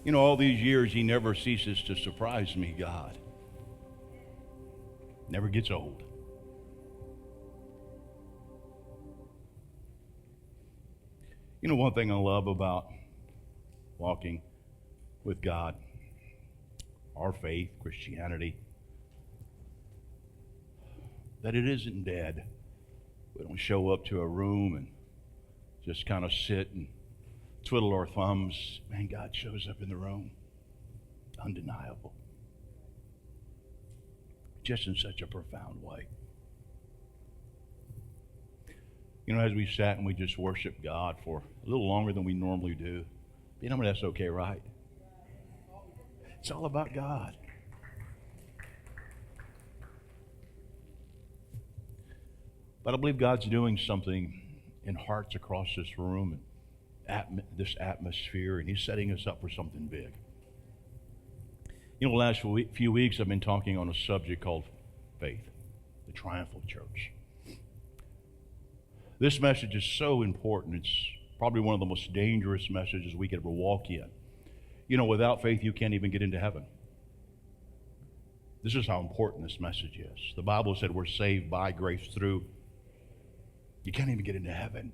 You know, all these years, He never ceases to surprise me, God. Never gets old. You know, one thing I love about walking with God, our faith, Christianity, that it isn't dead. We don't show up to a room and just kind of sit and twiddle our thumbs. Man, God shows up in the room. Undeniable. Just in such a profound way. You know, as we sat and we just worshiped God for a little longer than we normally do, you know, that's okay, right? It's all about God. But I believe God's doing something in hearts across this room and this atmosphere, and He's setting us up for something big. You know, the last few weeks I've been talking on a subject called faith, the triumphal church. This message is so important. It's probably one of the most dangerous messages we could ever walk in. You know, without faith, you can't even get into heaven. This is how important this message is. The Bible said we're saved by grace through. You can't even get into heaven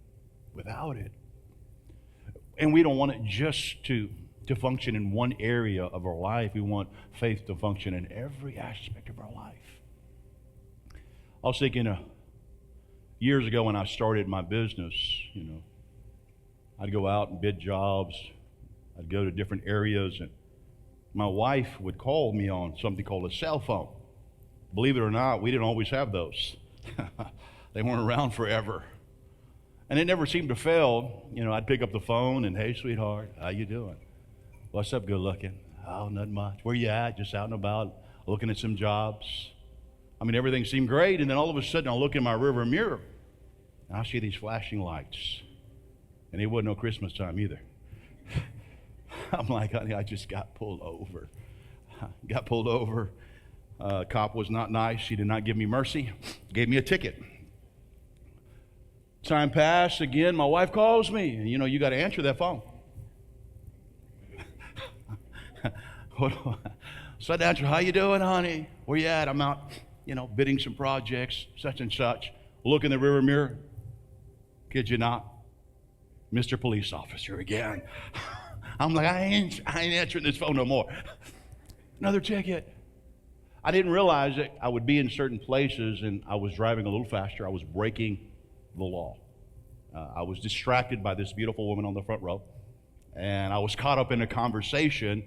without it. And we don't want it just to function in one area of our life. We want faith to function in every aspect of our life. I was thinking years ago when I started my business, you know, I'd go out and bid jobs. I'd go to different areas, and my wife would call me on something called a cell phone. Believe it or not, we didn't always have those. They weren't around forever. And it never seemed to fail. You know, I'd pick up the phone and, hey, sweetheart, how you doing? What's up, good looking? Oh, nothing much. Where you at? Just out and about, looking at some jobs. I mean, everything seemed great, and then all of a sudden I look in my rearview mirror, and I see these flashing lights. And it wasn't no Christmas time either. I'm like, honey, I just got pulled over. Got pulled over. Cop was not nice. He did not give me mercy. Gave me a ticket. Time passed. Again, my wife calls me. And, you know, you got to answer that phone. So I'd answer, how you doing, honey? Where you at? I'm out, you know, bidding some projects, such and such. Look in the rear mirror. Kid you not. Mr. Police Officer again. I'm like, I ain't answering this phone no more. Another ticket. I didn't realize that I would be in certain places and I was driving a little faster. I was breaking the law. I was distracted by this beautiful woman on the front row, and I was caught up in a conversation,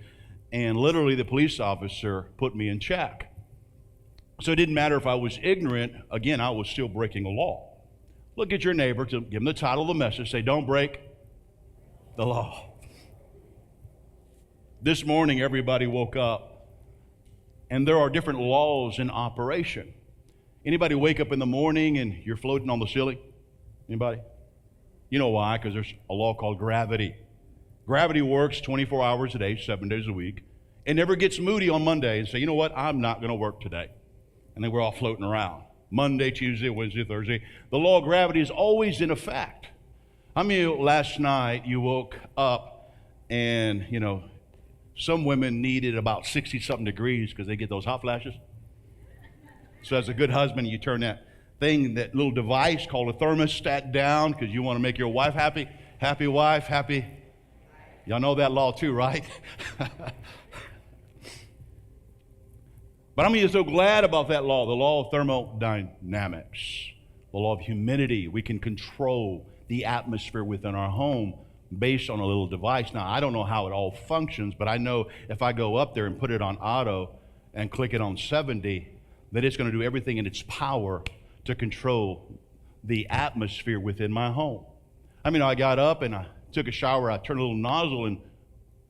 and literally the police officer put me in check. So it didn't matter if I was ignorant. Again, I was still breaking the law. Look at your neighbor, to give him the title of the message, say, don't break the law. This morning, everybody woke up, and there are different laws in operation. Anybody wake up in the morning and you're floating on the ceiling? Anybody? You know why? Because there's a law called gravity. Gravity works 24 hours a day, 7 days a week. It never gets moody on Monday and say, you know what, I'm not going to work today. And then we're all floating around. Monday, Tuesday, Wednesday, Thursday. The law of gravity is always in effect. I mean, last night you woke up and, you know, some women needed about 60-something degrees because they get those hot flashes. So as a good husband, you turn that thing, that little device called a thermostat down because you want to make your wife happy. Happy wife, happy. Y'all know that law too, right? But I'm so glad about that law, the law of thermodynamics, the law of humidity. We can control the atmosphere within our home based on a little device. Now, I don't know how it all functions, but I know if I go up there and put it on auto and click it on 70, that it's going to do everything in its power to control the atmosphere within my home. I mean, I got up and I took a shower, I turned a little nozzle, and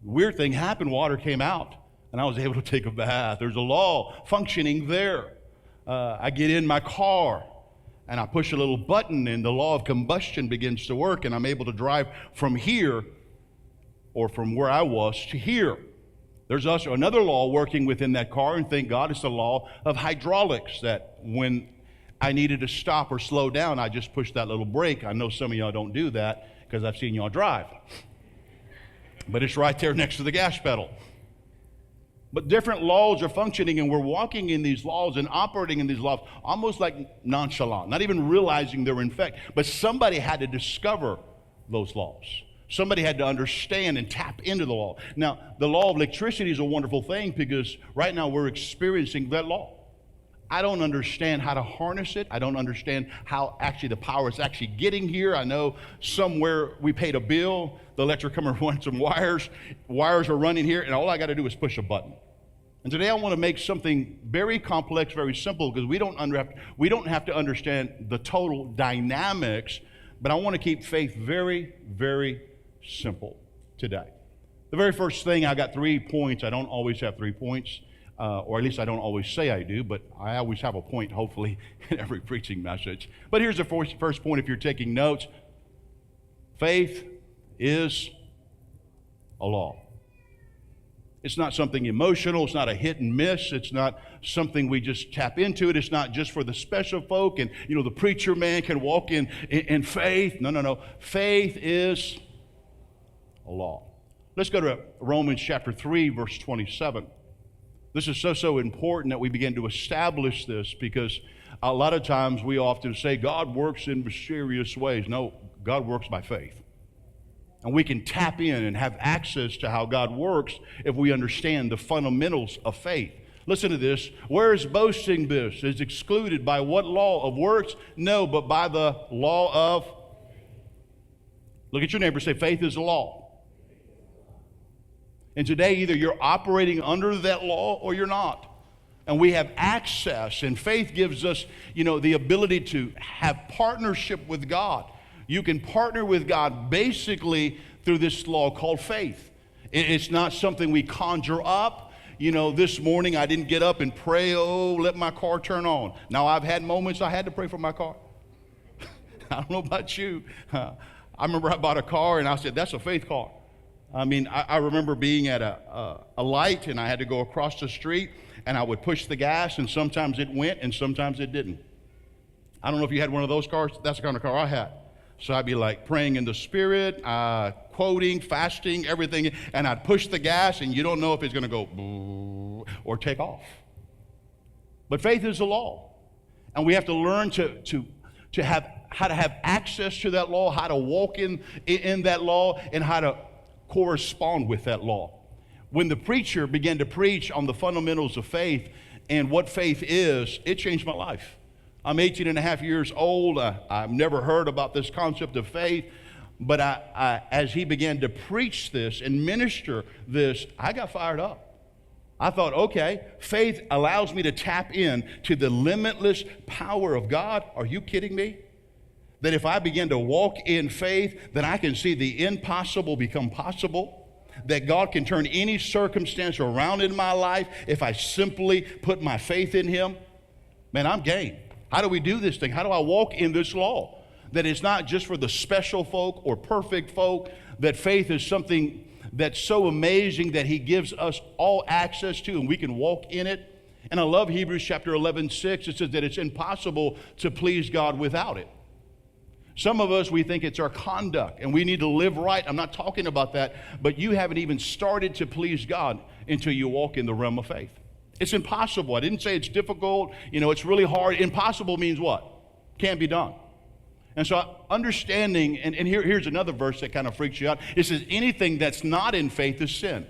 weird thing happened, water came out, and I was able to take a bath. There's a law functioning there. I get in my car, and I push a little button, and the law of combustion begins to work, and I'm able to drive from here, or from where I was, to here. There's also another law working within that car, and thank God it's the law of hydraulics, that when I needed to stop or slow down, I just pushed that little brake. I know some of y'all don't do that because I've seen y'all drive. but it's right there next to the gas pedal. But different laws are functioning, and we're walking in these laws and operating in these laws almost like nonchalant, not even realizing they're in effect. But somebody had to discover those laws. Somebody had to understand and tap into the law. Now, the law of electricity is a wonderful thing because right now we're experiencing that law. I don't understand how to harness it. I don't understand how actually the power is actually getting here. I know somewhere we paid a bill, the electric company wants some wires. Wires are running here, and all I got to do is push a button. And today I want to make something very complex, very simple, because we don't have to understand the total dynamics, but I want to keep faith very, very simple today. The very first thing, I got 3 points. I don't always have 3 points. Or at least I don't always say I do, but I always have a point, hopefully, in every preaching message. But here's the first point if you're taking notes. Faith is a law. It's not something emotional. It's not a hit and miss. It's not something we just tap into. It's not just for the special folk and, the preacher man can walk in faith. No. Faith is a law. Let's go to Romans chapter 3, verse 27. This is so important that we begin to establish this, because a lot of times we often say God works in mysterious ways. No, God works by faith. And we can tap in and have access to how God works if we understand the fundamentals of faith. Listen to this. Where is boasting this? Is excluded by what law of works? No, but by the law of... Look at your neighbor and say, faith is a law. And today, either you're operating under that law or you're not. And we have access, and faith gives us, the ability to have partnership with God. You can partner with God basically through this law called faith. It's not something we conjure up. This morning I didn't get up and pray, let my car turn on. Now, I've had moments I had to pray for my car. I don't know about you. I remember I bought a car and I said, that's a faith car. I remember being at a light and I had to go across the street and I would push the gas and sometimes it went and sometimes it didn't. I don't know if you had one of those cars. That's the kind of car I had. So I'd be like praying in the spirit, quoting, fasting, everything, and I'd push the gas and you don't know if it's going to go boo or take off. But faith is a law. And we have to learn to have how to have access to that law, how to walk in that law, and how to correspond with that law. When the preacher began to preach on the fundamentals of faith and what faith is, it changed my life. I'm 18 and a half years old. I've never heard about this concept of faith, but as he began to preach this and minister this, I got fired up. I thought, okay, faith allows me to tap in to the limitless power of God. Are you kidding me? That if I begin to walk in faith, then I can see the impossible become possible. That God can turn any circumstance around in my life if I simply put my faith in Him. Man, I'm game. How do we do this thing? How do I walk in this law? That it's not just for the special folk or perfect folk. That faith is something that's so amazing that He gives us all access to and we can walk in it. And I love Hebrews chapter 11:6. It says that it's impossible to please God without it. Some of us, we think it's our conduct and we need to live right. I'm not talking about that, but you haven't even started to please God until you walk in the realm of faith. It's impossible. I didn't say it's difficult. It's really hard. Impossible means what? Can't be done. And so understanding, and here's another verse that kind of freaks you out. It says anything that's not in faith is sin.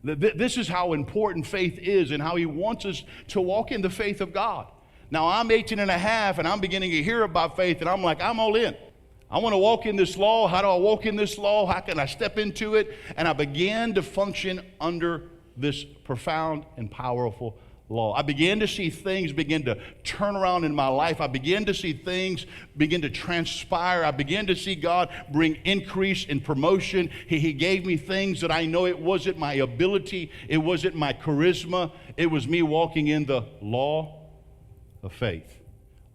This is how important faith is and how He wants us to walk in the faith of God. Now, I'm 18 and a half, and I'm beginning to hear about faith, and I'm like, I'm all in. I want to walk in this law. How do I walk in this law? How can I step into it? And I began to function under this profound and powerful law. I began to see things begin to turn around in my life. I began to see things begin to transpire. I began to see God bring increase and promotion. He gave me things that I know it wasn't my ability. It wasn't my charisma. It was me walking in the law of faith.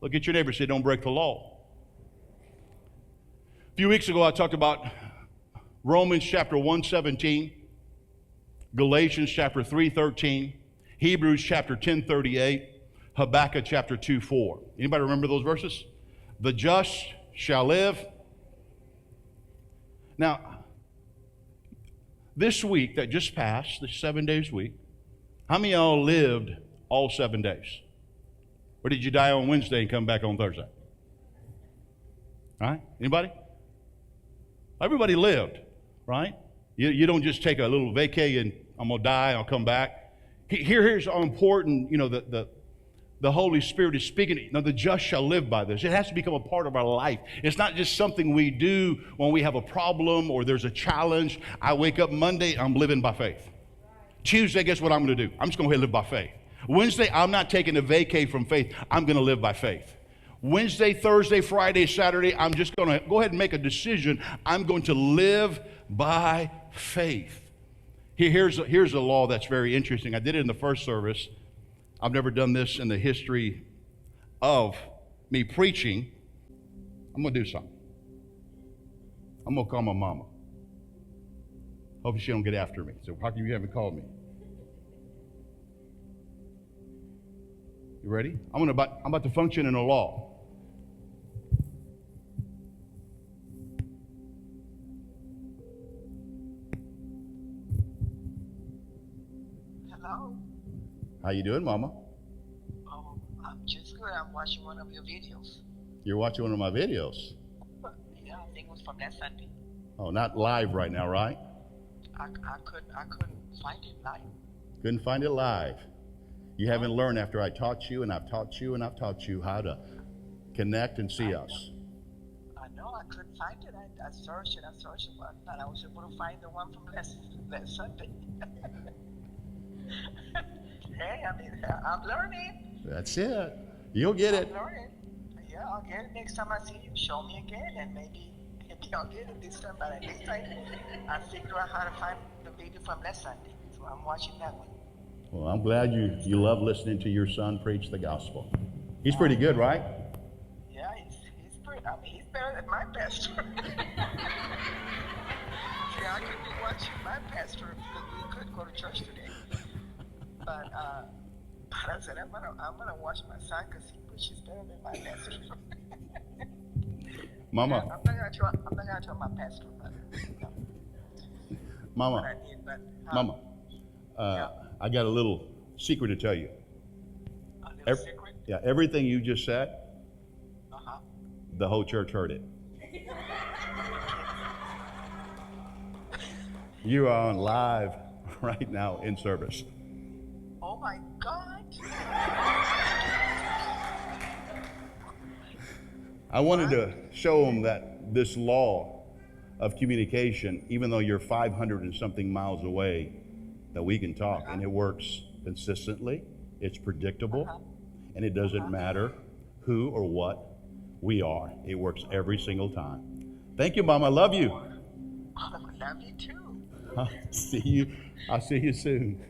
Look at your neighbor and say, don't break the law. A few weeks ago, I talked about Romans chapter 1:17, Galatians chapter 3:13, Hebrews chapter 10:38, Habakkuk chapter 2:4. Anybody remember those verses? The just shall live. Now, This week that just passed, the 7 days week, how many of y'all lived all 7 days? Or did you die on Wednesday and come back on Thursday? Right? Anybody? Everybody lived, right? You don't just take a little vacay and I'm going to die, I'll come back. Here's how important, the Holy Spirit is speaking. The just shall live by this. It has to become a part of our life. It's not just something we do when we have a problem or there's a challenge. I wake up Monday, I'm living by faith. Tuesday, guess what I'm going to do? I'm just going to live by faith. Wednesday, I'm not taking a vacay from faith. I'm going to live by faith. Wednesday, Thursday, Friday, Saturday, I'm just going to go ahead and make a decision. I'm going to live by faith. Here's a law that's very interesting. I did it in the first service. I've never done this in the history of me preaching. I'm going to do something. I'm going to call my mama. Hopefully she don't get after me. So how come you haven't called me? You ready? I'm about to function in a law. Hello. How you doing, Mama? Oh, I'm just good. I'm watching one of your videos. You're watching one of my videos. Yeah, I think it was from that Sunday. Oh, not live right now, right? I couldn't find it live. Couldn't find it live. You haven't learned after I taught you, and I've taught you, and I've taught you how to connect and see us. I know I couldn't find it. I searched it, but I was able to find the one from last Sunday. Hey, I'm learning. That's it. You'll get it. I'm learning. Yeah, I'll get it next time I see you. Show me again, and maybe I'll get it this time. But at this time, I figured out how to find the video from last Sunday. So I'm watching that one. Well, I'm glad you love listening to your son preach the gospel. He's pretty good, right? Yeah, he's pretty. I mean, he's better than my pastor. Yeah, I could be watching my pastor because we could go to church today. But I said I'm gonna watch my son because he preaches better than my pastor. Mama. Yeah, I'm not gonna tell my pastor, but no. Mama. But I did, but, Mama. yeah. I got a little secret to tell you. A little secret? Yeah, everything you just said, the whole church heard it. You are on live right now in service. Oh my God! I wanted to show them that this law of communication, even though you're 500 and something miles away, that we can talk, and it works consistently, it's predictable, and it doesn't matter who or what we are. It works every single time. Thank you, Mom. I love you. I love you too. I'll see you soon.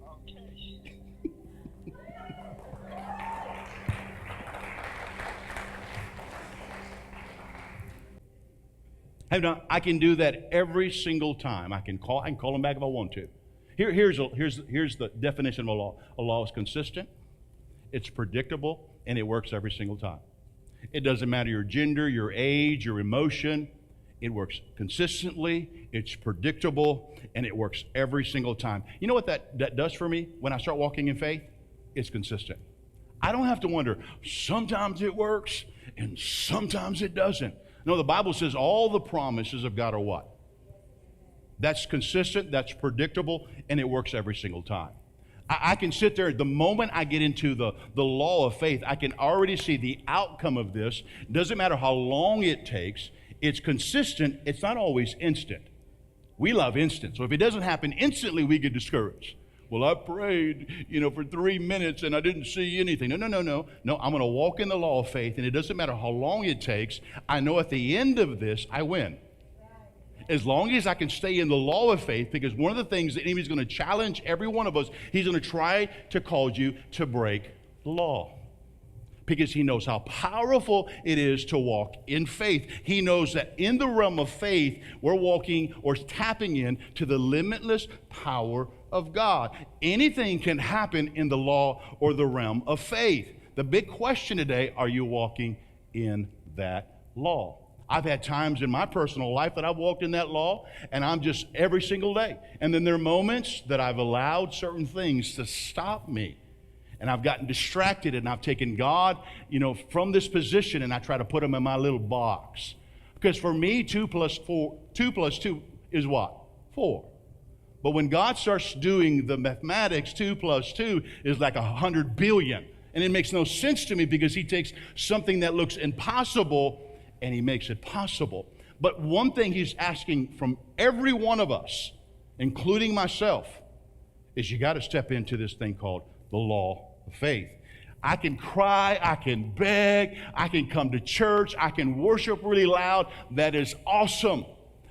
Okay. Hey, now, I can do that every single time. I can call them back if I want to. Here's the definition of a law. A law is consistent, it's predictable, and it works every single time. It doesn't matter your gender, your age, your emotion. It works consistently, it's predictable, and it works every single time. You know what that does for me when I start walking in faith? It's consistent. I don't have to wonder, sometimes it works and sometimes it doesn't. No, the Bible says all the promises of God are what? That's consistent, that's predictable, and it works every single time. I can sit there, the moment I get into the law of faith, I can already see the outcome of this. Doesn't matter how long it takes, it's consistent, it's not always instant. We love instant, so if it doesn't happen instantly, we get discouraged. Well, I prayed, for 3 minutes and I didn't see anything. No, I'm going to walk in the law of faith, and it doesn't matter how long it takes. I know at the end of this, I win. As long as I can stay in the law of faith, because one of the things the enemy is going to challenge every one of us, he's going to try to cause you to break the law. Because he knows how powerful it is to walk in faith. He knows that in the realm of faith, we're walking or tapping in to the limitless power of God. Anything can happen in the law or the realm of faith. The big question today, are you walking in that law? I've had times in my personal life that I've walked in that law, and I'm just every single day. And then there are moments that I've allowed certain things to stop me. And I've gotten distracted, and I've taken God, from this position, and I try to put him in my little box. Because for me, 2 plus 2 is what? 4. But when God starts doing the mathematics, 2 plus 2 is like 100 billion. And it makes no sense to me, because he takes something that looks impossible and he makes it possible. But one thing he's asking from every one of us, including myself, is you got to step into this thing called the law of faith. I can cry, I can beg, I can come to church, I can worship really loud. That is awesome.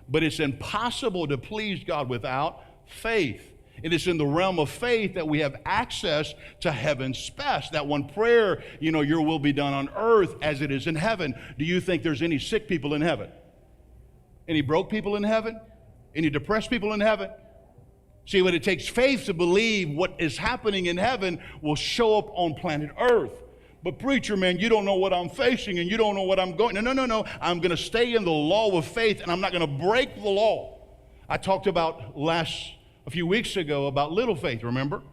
But it's impossible to please God without faith. It is in the realm of faith that we have access to heaven's best. That one prayer, your will be done on earth as it is in heaven. Do you think there's any sick people in heaven? Any broke people in heaven? Any depressed people in heaven? See, when it takes faith to believe what is happening in heaven will show up on planet earth. But preacher, man, you don't know what I'm facing, and you don't know what I'm going. No. I'm going to stay in the law of faith, and I'm not going to break the law. I talked about a few weeks ago about little faith, remember?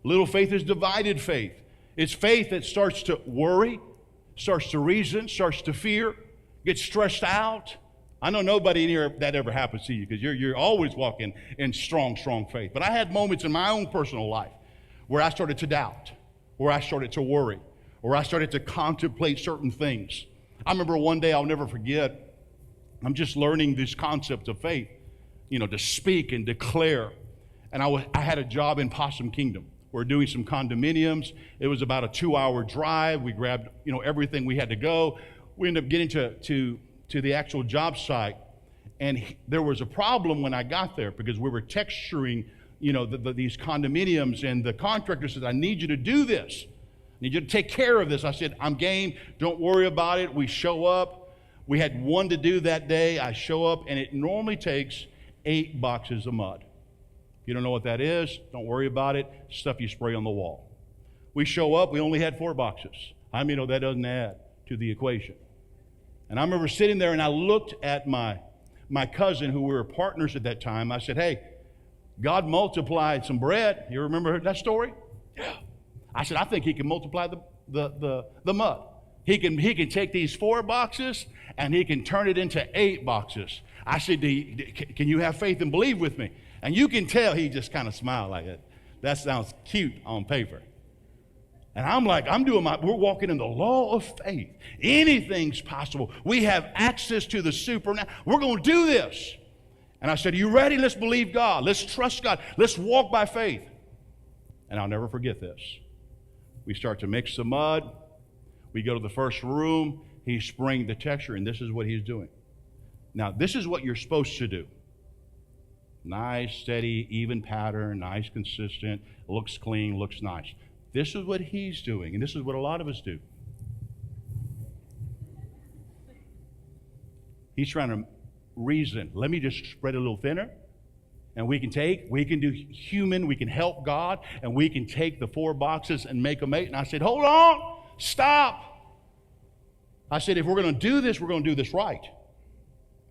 Little faith is divided faith. It's faith that starts to worry, starts to reason, starts to fear, gets stressed out. I know nobody in here that ever happens to you, because you're always walking in strong faith. But I had moments in my own personal life where I started to doubt, where I started to worry, where I started to contemplate certain things. I remember one day, I'll never forget, I'm just learning this concept of faith, to speak and declare. And I had a job in Possum Kingdom. We're doing some condominiums. It was about a 2-hour drive. We grabbed, everything we had to go. We ended up getting to the actual job site. And there was a problem when I got there, because we were texturing, these condominiums. And the contractor said, I need you to do this. I need you to take care of this. I said, I'm game. Don't worry about it. We show up. We had one to do that day. I show up, and it normally takes 8 boxes of mud. You don't know what that is, don't worry about it. Stuff you spray on the wall. We show up, we only had 4 boxes. That doesn't add to the equation. And I remember sitting there, and I looked at my cousin, who we were partners at that time. I said, hey, God multiplied some bread. You remember that story? Yeah. I said, I think he can multiply the mud. He can take these 4 boxes, and he can turn it into 8 boxes. I said, can you have faith and believe with me? And you can tell he just kind of smiled like that. That sounds cute on paper. And I'm like, we're walking in the law of faith. Anything's possible. We have access to the supernatural. We're going to do this. And I said, are you ready? Let's believe God. Let's trust God. Let's walk by faith. And I'll never forget this. We start to mix the mud. We go to the first room. He's spraying the texture, and this is what he's doing. Now, this is what you're supposed to do. Nice, steady, even pattern, nice, consistent, looks clean, looks nice. This is what he's doing, and this is what a lot of us do. He's trying to reason. Let me just spread it a little thinner, and we can do human, we can help God, and we can take the 4 boxes and make them 8. And I said, hold on, stop. I said, if we're going to do this, we're going to do this right.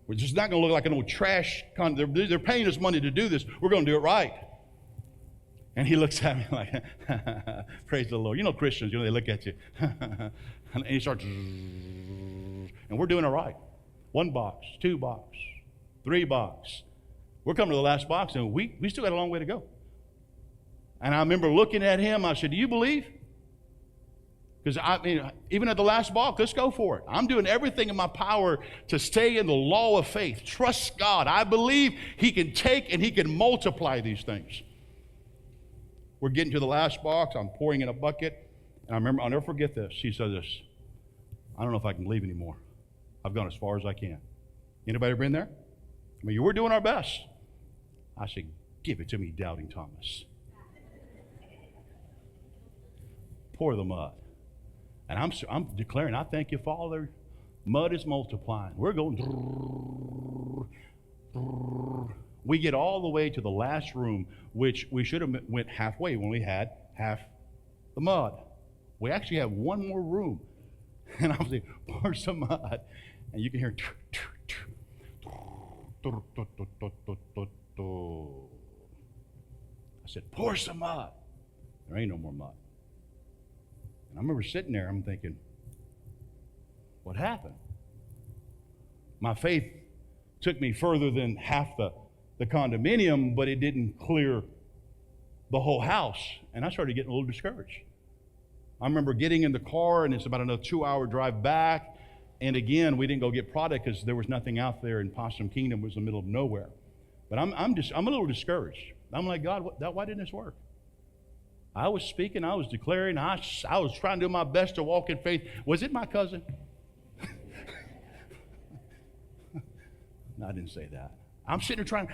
We're just not going to look like an old trash. They're paying us money to do this. We're going to do it right. And he looks at me like, praise the Lord. Christians, they look at you. And he starts, and we're doing it right. 1 box, 2 box, 3 box. We're coming to the last box, and we still got a long way to go. And I remember looking at him. I said, do you believe? Because even at the last box, let's go for it. I'm doing everything in my power to stay in the law of faith. Trust God. I believe he can take and he can multiply these things. We're getting to the last box. I'm pouring in a bucket. And I remember, I'll never forget this. He said this, I don't know if I can believe anymore. I've gone as far as I can. Anybody been there? We're doing our best. I said, give it to me, doubting Thomas. Pour the mud. And I'm declaring, I thank you, Father. Mud is multiplying. We're going. We get all the way to the last room, which we should have went halfway when we had half the mud. We actually have one more room. And I was like, pour some mud. And you can hear, I said, pour some mud. There ain't no more mud. And I remember sitting there, I'm thinking, what happened? My faith took me further than half the condominium, but it didn't clear the whole house. And I started getting a little discouraged. I remember getting in the car, and it's about another 2-hour drive back. And again, we didn't go get product because there was nothing out there in Possum Kingdom. It was in the middle of nowhere. But I'm a little discouraged. I'm like, God, why didn't this work? I was speaking, I was declaring, I was trying to do my best to walk in faith. Was it my cousin? No, I didn't say that. I'm sitting there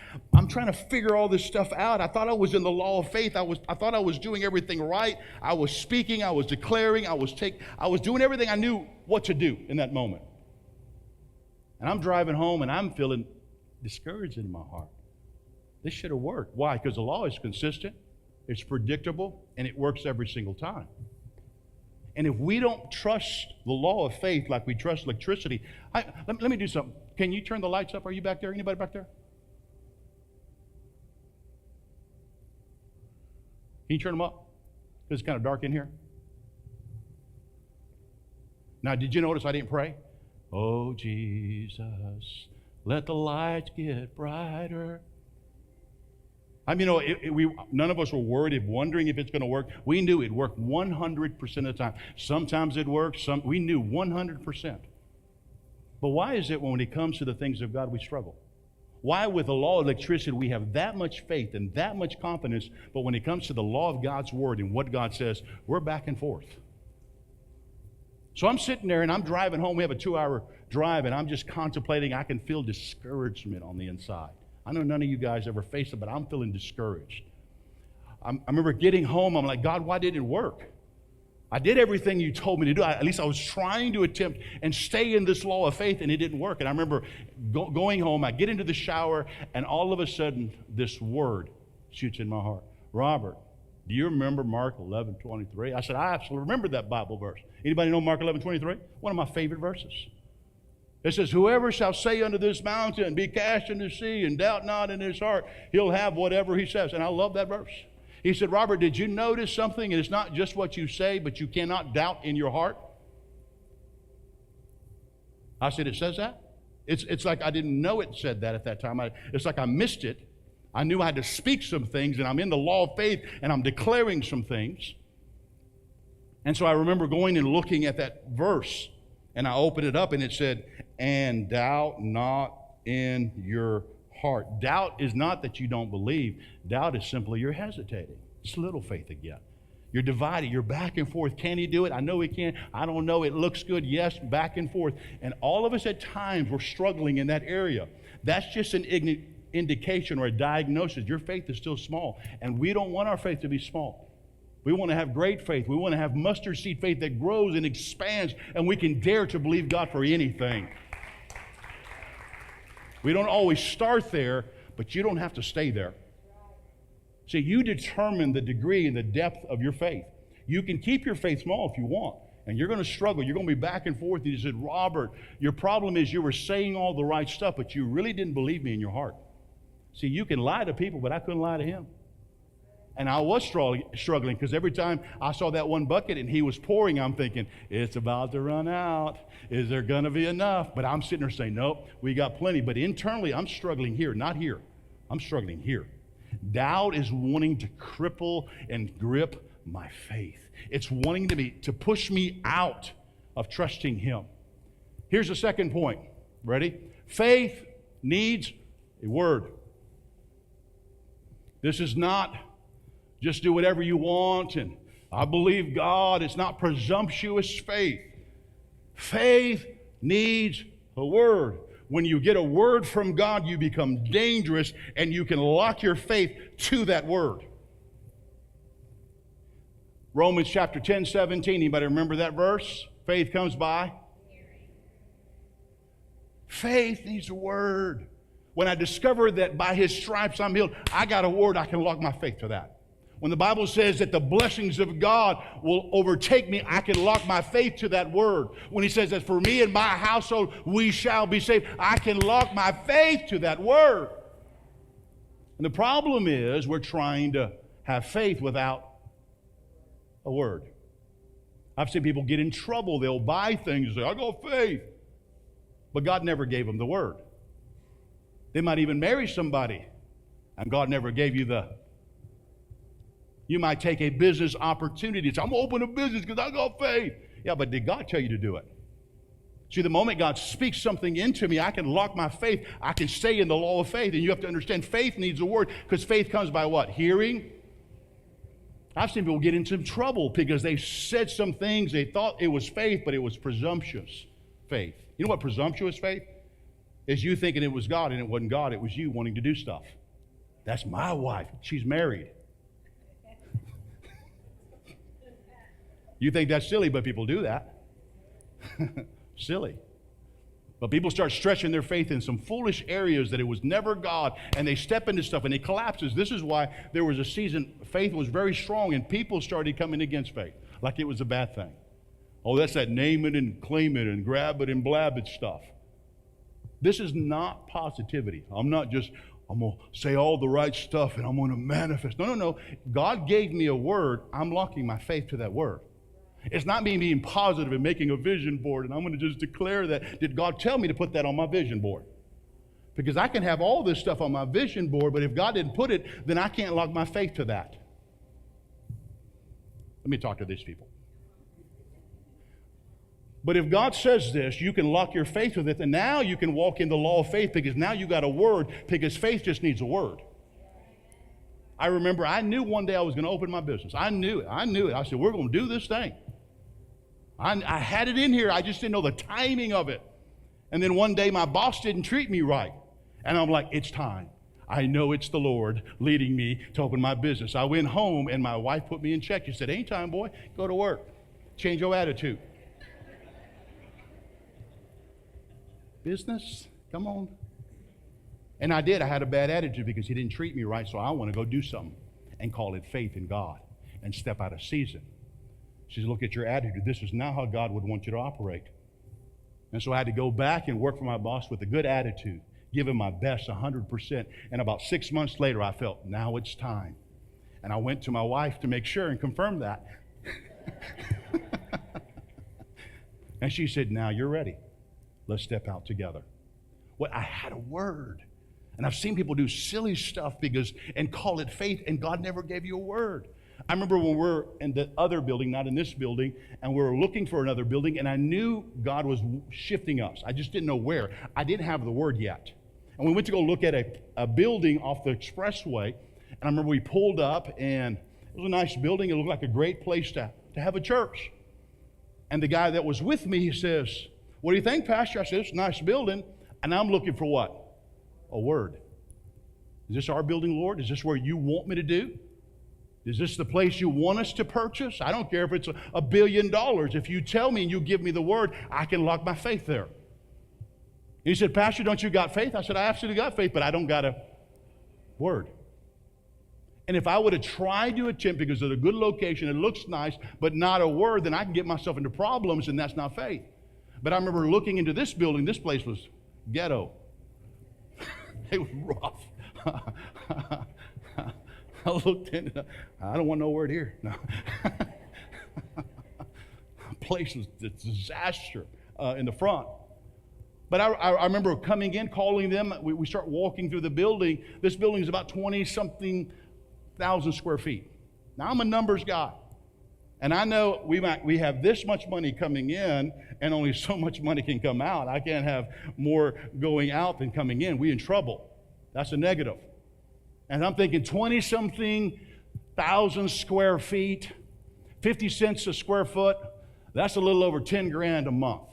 trying to figure all this stuff out. I thought I was in the law of faith. I thought I was doing everything right. I was speaking, I was declaring, I was doing everything I knew what to do in that moment. And I'm driving home and I'm feeling discouraged in my heart. This should have worked. Why? Because the law is consistent, it's predictable, and it works every single time. And if we don't trust the law of faith like we trust electricity, let me do something. Can you turn the lights up? Are you back there? Anybody back there? Can you turn them up? Because it's kind of dark in here. Now, did you notice I didn't pray? Oh, Jesus, let the lights get brighter. I mean, none of us were worried, wondering if it's going to work. We knew it worked 100% of the time. Sometimes it worked. We knew 100%. But why is it when it comes to the things of God we struggle? Why with the law of electricity we have that much faith and that much confidence, but when it comes to the law of God's word and what God says, we're back and forth. So I'm sitting there and I'm driving home. We have a 2-hour drive and I'm just contemplating. I can feel discouragement on the inside. I know none of you guys ever face it, but I'm feeling discouraged. I remember getting home, I'm like, God, why didn't it work? I did everything you told me to do. At least I was trying to attempt and stay in this law of faith, and it didn't work. And I remember going home, I get into the shower, and all of a sudden, this word shoots in my heart. Robert, do you remember Mark 11:23? I said, I absolutely remember that Bible verse. Anybody know Mark 11:23? One of my favorite verses. It says, whoever shall say unto this mountain, be cast into the sea, and doubt not in his heart, he'll have whatever he says. And I love that verse. He said, Robert, did you notice something? And it's not just what you say, but you cannot doubt in your heart. I said, it says that? It's like I didn't know it said that at that time. It's like I missed it. I knew I had to speak some things, and I'm in the law of faith, and I'm declaring some things. And so I remember going and looking at that verse, and I opened it up, and it said, and doubt not in your heart. Doubt is not that you don't believe. Doubt is simply you're hesitating. It's little faith again. You're divided. You're back and forth. Can he do it? I know he can. I don't know. It looks good. Yes, back and forth. And all of us at times we're struggling in that area. That's just an indication or a diagnosis. Your faith is still small. And we don't want our faith to be small. We want to have great faith. We want to have mustard seed faith that grows and expands, and we can dare to believe God for anything. We don't always start there, but you don't have to stay there. See, you determine the degree and the depth of your faith. You can keep your faith small if you want, and you're going to struggle. You're going to be back and forth. You said, Robert, your problem is you were saying all the right stuff, but you really didn't believe me in your heart. See, you can lie to people, but I couldn't lie to him. And I was struggling because every time I saw that one bucket and he was pouring, I'm thinking, it's about to run out. Is there going to be enough? But I'm sitting there saying, nope, we got plenty. But internally, I'm struggling here, not here. I'm struggling here. Doubt is wanting to cripple and grip my faith. It's wanting to push me out of trusting him. Here's the second point. Ready? Faith needs a word. This is not just do whatever you want, and I believe God. It's not presumptuous faith. Faith needs a word. When you get a word from God, you become dangerous, and you can lock your faith to that word. Romans chapter 10, 17. Anybody remember that verse? Faith comes by faith needs a word. When I discovered that by his stripes I'm healed, I got a word, I can lock my faith to that. When the Bible says that the blessings of God will overtake me, I can lock my faith to that word. When he says that for me and my household, we shall be saved, I can lock my faith to that word. And the problem is we're trying to have faith without a word. I've seen people get in trouble. They'll buy things and say, I got faith. But God never gave them the word. They might even marry somebody, and God never gave you the. You might take a business opportunity and say, I'm going to open a business because I got faith. Yeah, but did God tell you to do it? See, the moment God speaks something into me, I can lock my faith. I can stay in the law of faith. And you have to understand faith needs a word, because faith comes by what? Hearing. I've seen people get into trouble because they said some things. They thought it was faith, but it was presumptuous faith. You know what presumptuous faith is? You thinking it was God, and it wasn't God. It was you wanting to do stuff. That's my wife. She's married. You think that's silly, but people do that. Silly. But people start stretching their faith in some foolish areas that it was never God, and they step into stuff and it collapses. This is why there was a season faith was very strong and people started coming against faith like it was a bad thing. Oh, that's that name it and claim it and grab it and blab it stuff. This is not positivity. I'm going to say all the right stuff and I'm going to manifest. No. God gave me a word. I'm locking my faith to that word. It's not me being positive and making a vision board and I'm going to just declare that. Did God tell me to put that on my vision board? Because I can have all this stuff on my vision board, but if God didn't put it, then I can't lock my faith to that. Let me talk to these people. But if God says this, you can lock your faith with it, and now you can walk in the law of faith, because now you got a word, because faith just needs a word. I remember I knew one day I was going to open my business. I knew it. I said, we're going to do this thing. I had it in here. I just didn't know the timing of it. And then one day my boss didn't treat me right. And I'm like, it's time. I know it's the Lord leading me to open my business. I went home and my wife put me in check. She said, ain't time, boy. Go to work. Change your attitude. Business? Come on. And I did. I had a bad attitude because he didn't treat me right, so I want to go do something and call it faith in God and step out of season. She said, look at your attitude. This is not how God would want you to operate. And so I had to go back and work for my boss with a good attitude, give him my best, 100%. And about 6 months later, I felt, now it's time. And I went to my wife to make sure and confirm that. And she said, now you're ready. Let's step out together. Well, I had a word. And I've seen people do silly stuff and call it faith, and God never gave you a word. I remember when we were in the other building, not in this building, and we were looking for another building, and I knew God was shifting us. I just didn't know where. I didn't have the word yet. And we went to go look at a building off the expressway, and I remember we pulled up, and it was a nice building. It looked like a great place to have a church. And the guy that was with me, he says, what do you think, Pastor? I said, it's a nice building, and I'm looking for what? A word. Is this our building, Lord? Is this where you want me to do? Is this the place you want us to purchase? I don't care if it's $1 billion. If you tell me and you give me the word, I can lock my faith there. He said, Pastor, don't you got faith? I said, I absolutely got faith, but I don't got a word. And if I would have tried to attempt, because it's a good location, it looks nice, but not a word, then I can get myself into problems, and that's not faith. But I remember looking into this building. This place was ghetto. It was rough. I looked in it. I don't want no word here. No. Place was a disaster in the front. But I remember coming in, calling them. We start walking through the building. This building is about 20-something thousand square feet. Now, I'm a numbers guy. And I know we have this much money coming in, and only so much money can come out. I can't have more going out than coming in. We're in trouble. That's a negative. And I'm thinking 20-something thousand square feet, 50 cents a square foot, that's a little over 10 grand a month.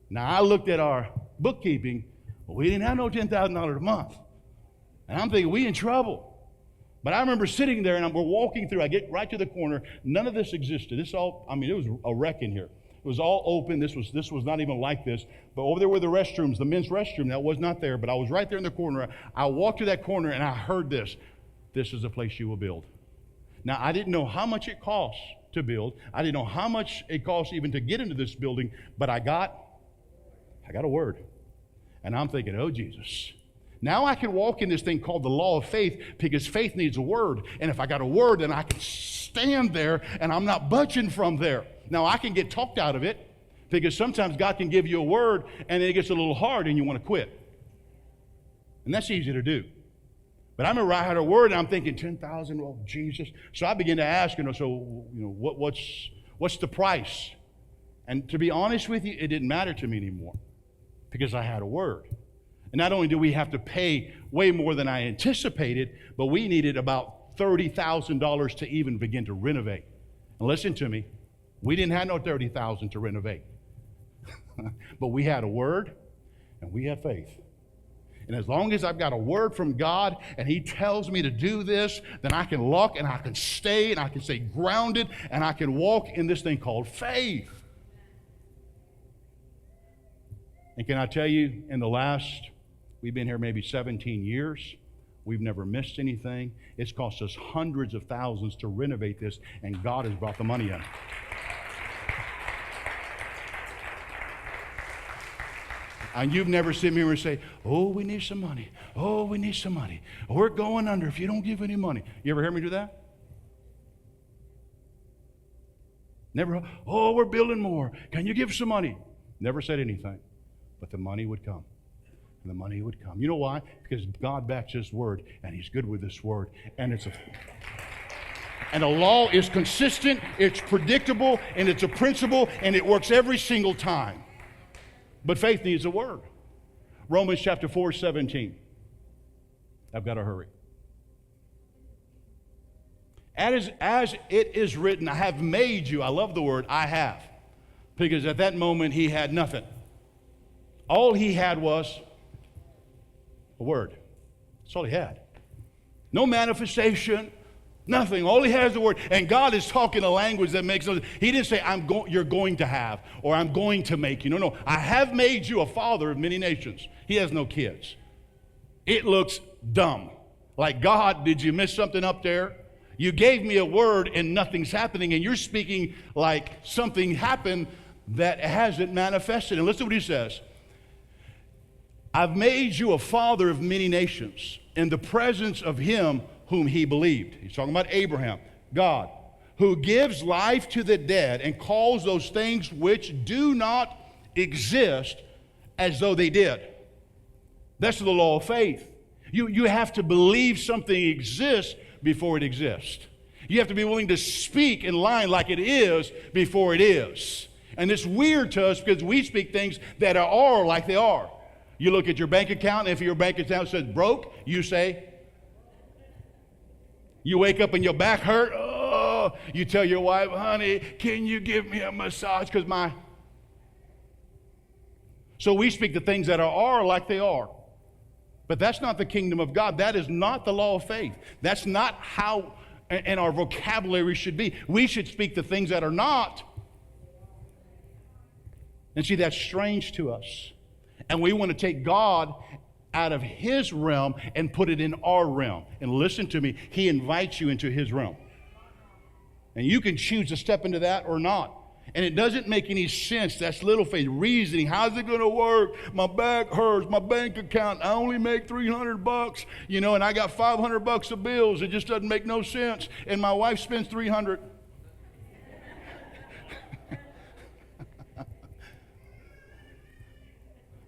Now, I looked at our bookkeeping, but we didn't have no $10,000 a month. And I'm thinking, we in trouble. But I remember sitting there, and we're walking through. I get right to the corner. None of this existed. It was a wreck in here. It was all open. This was not even like this. But over there were the restrooms, the men's restroom. That was not there. But I was right there in the corner. I walked to that corner, and I heard this. This is the place you will build. Now, I didn't know how much it cost to build. I didn't know how much it cost even to get into this building, but I got a word. And I'm thinking, oh, Jesus. Now I can walk in this thing called the law of faith, because faith needs a word. And if I got a word, then I can stand there and I'm not budging from there. Now I can get talked out of it, because sometimes God can give you a word and it gets a little hard and you want to quit. And that's easy to do. But I remember I had a word and I'm thinking, 10,000, oh, Jesus. So I began to ask, what's the price? And to be honest with you, it didn't matter to me anymore, because I had a word. And not only do we have to pay way more than I anticipated, but we needed about $30,000 to even begin to renovate. And listen to me, we didn't have no $30,000 to renovate. But we had a word and we had faith. And as long as I've got a word from God and He tells me to do this, then I can look and I can stay and I can stay grounded and I can walk in this thing called faith. And can I tell you, in the last, we've been here maybe 17 years, we've never missed anything. It's cost us hundreds of thousands to renovate this, and God has brought the money in. And you've never seen me say, oh, we need some money. Oh, we need some money. We're going under if you don't give any money. You ever hear me do that? Never, oh, we're building more. Can you give some money? Never said anything. But the money would come. And the money would come. You know why? Because God backs His word, and He's good with this word. And the law is consistent, it's predictable, and it's a principle, and it works every single time. But faith needs a word. Romans chapter 4:17. I've got to hurry. As it is written, I have made you. I love the word, I have. Because at that moment, he had nothing. All he had was a word. That's all he had. No manifestation, nothing. All he has is a word. And God is talking a language that makes no sense. He didn't say, you're going to have, or I'm going to make you. No. I have made you a father of many nations. He has no kids. It looks dumb. Like, God, did you miss something up there? You gave me a word and nothing's happening, and you're speaking like something happened that hasn't manifested. And listen to what he says. I've made you a father of many nations in the presence of him whom he believed. He's talking about Abraham, God, who gives life to the dead and calls those things which do not exist as though they did. That's the law of faith. You have to believe something exists before it exists. You have to be willing to speak in line like it is before it is. And it's weird to us because we speak things that are like they are. You look at your bank account, and if your bank account says broke, you say, you wake up and your back hurt, oh, you tell your wife, honey, can you give me a massage? So we speak the things that are like they are. But that's not the kingdom of God. That is not the law of faith. That's not how and our vocabulary should be. We should speak the things that are not. And see, that's strange to us. And we want to take God out of his realm and put it in our realm. And listen to me, he invites you into his realm. And you can choose to step into that or not. And it doesn't make any sense. That's little faith reasoning. How's it going to work? My back hurts. My bank account, I only make $300, and I got $500 of bills. It just doesn't make no sense. And my wife spends $300.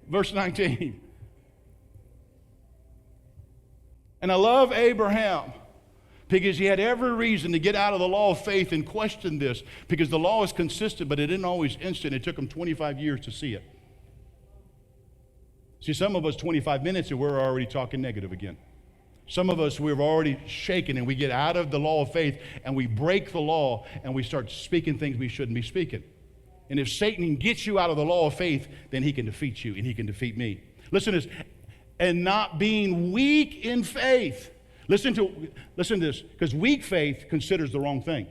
Verse 19. And I love Abraham because he had every reason to get out of the law of faith and question this, because the law is consistent, but it isn't always instant. It took him 25 years to see it. See, some of us 25 minutes and we're already talking negative again. Some of us, we've already shaken and we get out of the law of faith and we break the law and we start speaking things we shouldn't be speaking. And if Satan gets you out of the law of faith, then he can defeat you and he can defeat me. Listen to this. And not being weak in faith. Listen to this, because weak faith considers the wrong thing.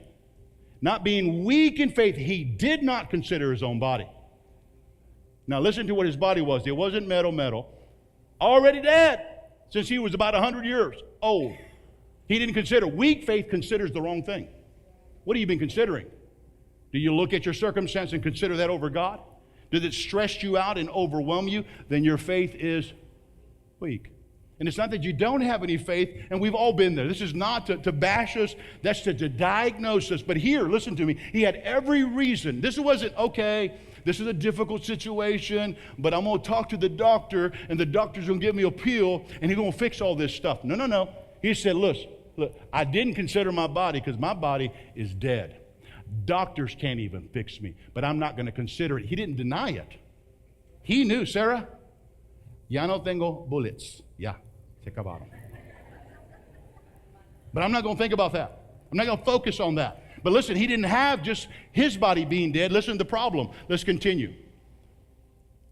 Not being weak in faith, he did not consider his own body. Now listen to what his body was. It wasn't metal. Already dead since he was about 100 years old. He didn't consider. Weak faith considers the wrong thing. What have you been considering? Do you look at your circumstance and consider that over God? Does it stress you out and overwhelm you? Then your faith is weak. And it's not that you don't have any faith, and we've all been there. This is not to bash us, that's to diagnose us. But here, listen to me, he had every reason. This wasn't, okay, this is a difficult situation, but I'm going to talk to the doctor, and the doctor's going to give me a pill, and he's going to fix all this stuff. No, no, no. He said, look, I didn't consider my body because my body is dead. Doctors can't even fix me, but I'm not going to consider it. He didn't deny it. He knew, Sarah, ya no tengo bullets. Ya, se acabaron. But I'm not going to think about that. I'm not going to focus on that. But listen, he didn't have just his body being dead. Listen to the problem. Let's continue.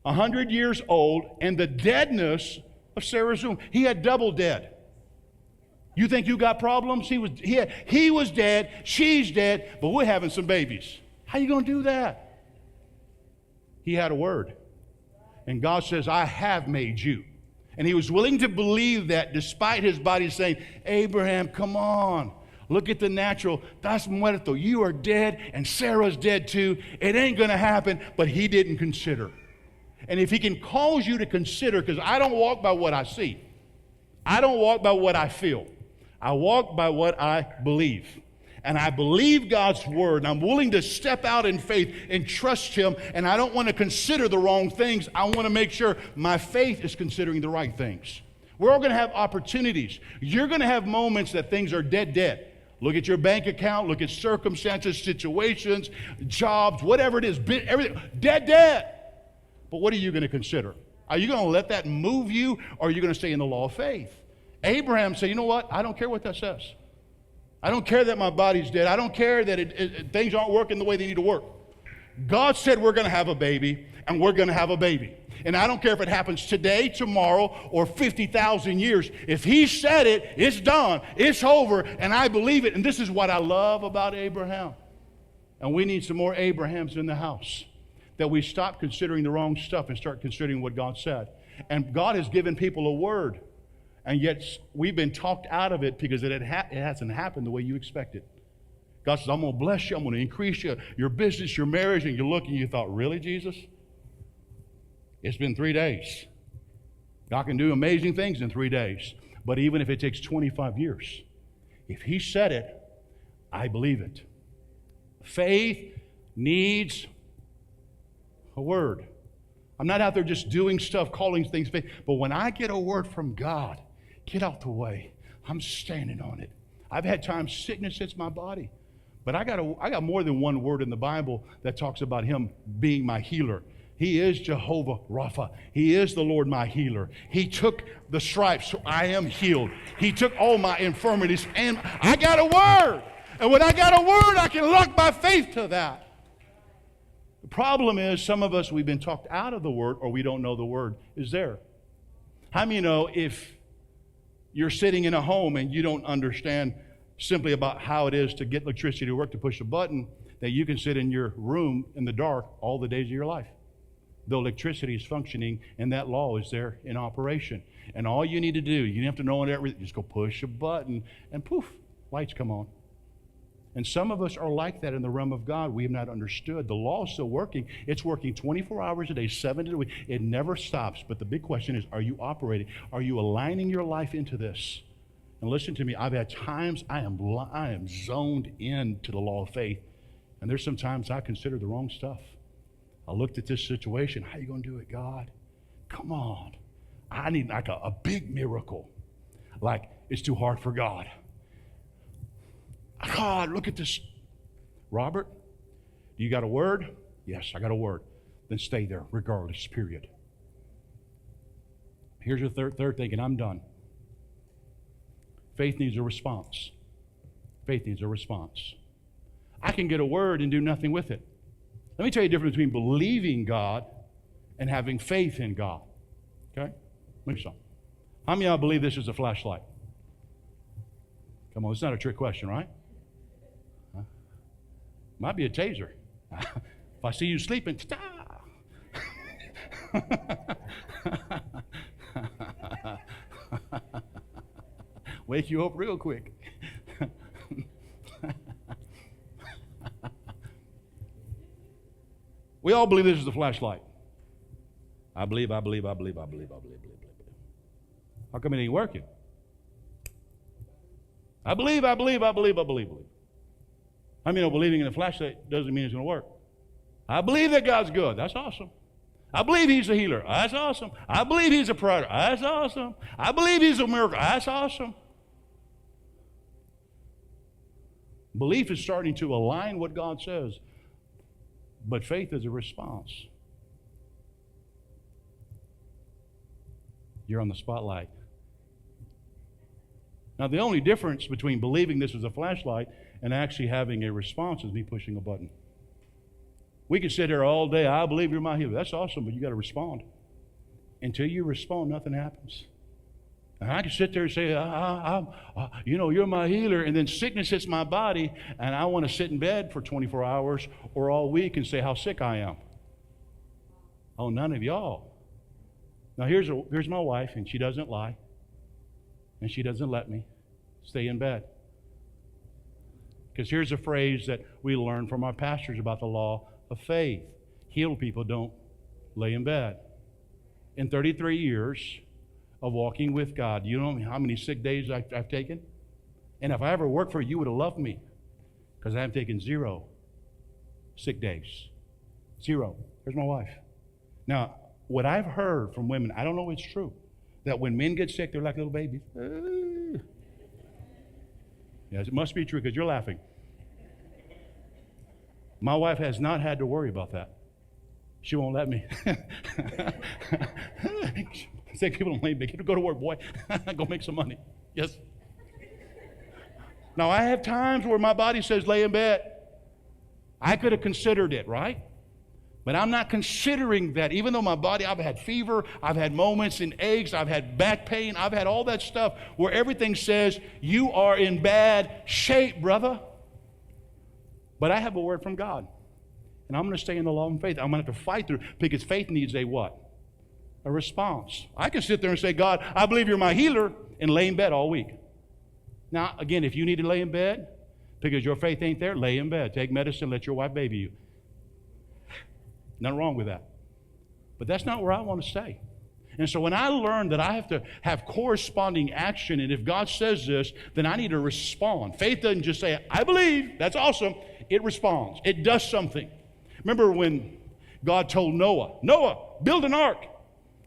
100 years old, and the deadness of Sarah's womb. He had double dead. You think you got problems? He was dead, she's dead, but we're having some babies. How you going to do that? He had a word. And God says, I have made you. And he was willing to believe that despite his body saying, Abraham, come on. Look at the natural. That's muerto. You are dead, and Sarah's dead too. It ain't going to happen, but he didn't consider. And if he can cause you to consider, because I don't walk by what I see. I don't walk by what I feel. I walk by what I believe. And I believe God's word, and I'm willing to step out in faith and trust him, and I don't want to consider the wrong things. I want to make sure my faith is considering the right things. We're all going to have opportunities. You're going to have moments that things are dead. Look at your bank account, look at circumstances, situations, jobs, whatever it is, everything, dead. But what are you going to consider? Are you going to let that move you, or are you going to stay in the law of faith? Abraham said, you know what? I don't care what that says. I don't care that my body's dead. I don't care that things aren't working the way they need to work. God said we're going to have a baby, and we're going to have a baby. And I don't care if it happens today, tomorrow, or 50,000 years. If he said it, it's done. It's over, and I believe it. And this is what I love about Abraham. And we need some more Abrahams in the house. That we stop considering the wrong stuff and start considering what God said. And God has given people a word. And yet we've been talked out of it because it hasn't happened the way you expected. God says, I'm going to bless you. I'm going to increase you, your business, your marriage. And you look and you thought, really, Jesus? It's been 3 days. God can do amazing things in 3 days. But even if it takes 25 years, if he said it, I believe it. Faith needs a word. I'm not out there just doing stuff, calling things faith. But when I get a word from God, get out the way. I'm standing on it. I've had times sickness hits my body. But I got more than one word in the Bible that talks about him being my healer. He is Jehovah Rapha. He is the Lord my healer. He took the stripes, so I am healed. He took all my infirmities, and I got a word. And when I got a word, I can lock my faith to that. The problem is some of us, we've been talked out of the word, or we don't know the word is there. How many know if you're sitting in a home and you don't understand simply about how it is to get electricity to work, to push a button, that you can sit in your room in the dark all the days of your life? The electricity is functioning and that law is there in operation. And all you need to do, you don't have to know everything, just go push a button and poof, lights come on. And some of us are like that in the realm of God. We have not understood. The law is still working. It's working 24 hours a day, 7 days a week. It never stops. But the big question is, are you operating? Are you aligning your life into this? And listen to me, I've had times I am zoned into the law of faith. And there's some times I consider the wrong stuff. I looked at this situation. How are you going to do it, God? Come on. I need like a big miracle. Like it's too hard for God. God, look at this. Robert, you got a word? Yes, I got a word. Then stay there regardless, period. Here's your third thing, and I'm done. Faith needs a response. Faith needs a response. I can get a word and do nothing with it. Let me tell you the difference between believing God and having faith in God. Okay? Let me show. How many of y'all believe this is a flashlight? Come on, it's not a trick question, right? Huh? Might be a taser. If I see you sleeping, wake you up real quick. We all believe this is the flashlight. I believe. How come it ain't working? I believe. I mean, believing in the flashlight doesn't mean it's going to work. I believe that God's good. That's awesome. I believe He's a healer. That's awesome. I believe He's a provider. That's awesome. I believe He's a miracle. That's awesome. Belief is starting to align what God says, but faith is a response. You're on the spotlight. Now, the only difference between believing this is a flashlight and actually having a response is me pushing a button. We can sit here all day, I believe you're my healer. That's awesome, but you got to respond. Until you respond, nothing happens. And I can sit there and say, you're my healer, and then sickness hits my body, and I want to sit in bed for 24 hours or all week and say how sick I am. Oh, none of y'all. Now, here's my wife, and she doesn't lie, and she doesn't let me stay in bed. Because here's a phrase that we learn from our pastors about the law of faith. Healed people don't lay in bed. In 33 years of walking with God, you know how many sick days I've taken? And if I ever worked for you, you would have loved me, because I have taken 0 sick days. 0. There's my wife. Now, what I've heard from women, I don't know if it's true, that when men get sick, they're like little babies. Yes, it must be true, because you're laughing. My wife has not had to worry about that. She won't let me. Sick people don't let me. Go to work, boy. Go make some money. Yes. Now, I have times where my body says lay in bed. I could have considered it, right? But I'm not considering that. Even though my body, I've had fever, I've had moments in aches, I've had back pain, I've had all that stuff where everything says you are in bad shape, brother. But I have a word from God. And I'm going to stay in the law of faith. I'm going to have to fight through, because faith needs a what? A response. I can sit there and say, God, I believe you're my healer, and lay in bed all week. Now, again, if you need to lay in bed because your faith ain't there, lay in bed. Take medicine, let your wife baby you. Nothing wrong with that. But that's not where I want to stay. And so when I learned that I have to have corresponding action, and if God says this, then I need to respond. Faith doesn't just say, I believe, that's awesome. It responds. It does something. Remember when God told Noah, build an ark.